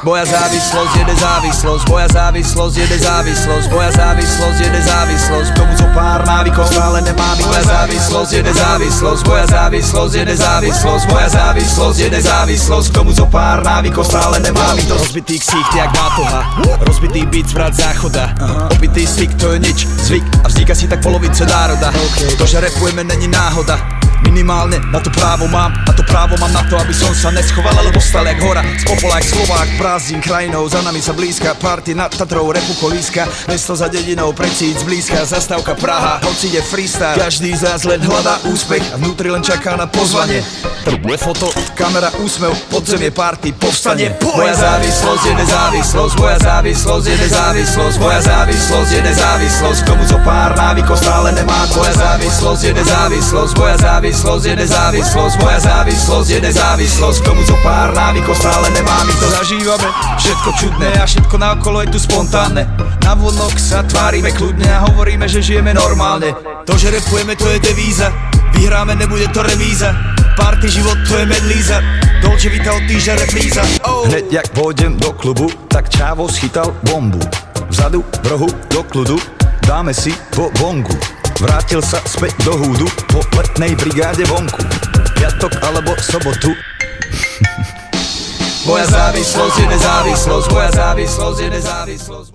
Moja závislosť je nezávislosť, moja závislosť je nezávislosť, moja závislosť je nezávislosť, k tomu zo pár návykov stále nemám. Moja závislosť je nezávislosť, moja závislosť je nezávislosť, moja závislosť je nezávislosť, k tomu zo pár návykov stále nemám. Rozbitý ksík, jak mátoha, rozbitý beat z vrát záchoda, opitý styk, to je nič, zvyk a vzniká si tak polovice národa. To, že rapujeme, není náhoda. Minimálne na to právo mám, a to právo mám na to, aby som sa neschoval, alebo stal jak hora, z popola jak Slovák, prázdnin krajinou, za nami sa blízka, party nad Tatrou, repu kolíska, mesto za dedinou, precíť zblízka, zastávka Praha, hoci je freestyle, každý z nás len hľadá úspech a vnútri len čaká na pozvanie. Foto, kamera, úsmev, podzemie, party, povstanie. Moja závislosť je nezávislosť, moja závislosť je nezávislosť, moja závislosť je nezávislosť, k tomu zo pár návykov stále nemám. Moja závislosť je nezávislosť, moja závislosť je nezávislosť, moja závislosť je nezávislosť, k tomu zo pár návykov stále nemám. My to zažívame, všetko čudné a všetko naokolo je tu spontánne. Navonok sa tvárime kľudne a hovoríme, že žijeme normálne. To, že rapujeme, to je devíza, vyhráme, nebude to revíza. Party život, to je medlíza, Dolce Vita od týždňa repríza. Hneď jak pôjdem do klubu, tak čávo schytal bombu. Vzadu, v rohu, do kľudu, dáme si po bongu. Vrátil sa späť do húdu, po letnej brigáde vonku. Piatok alebo sobotu. Moja závislosť je nezávislosť, moja závislosť je nezávislosť.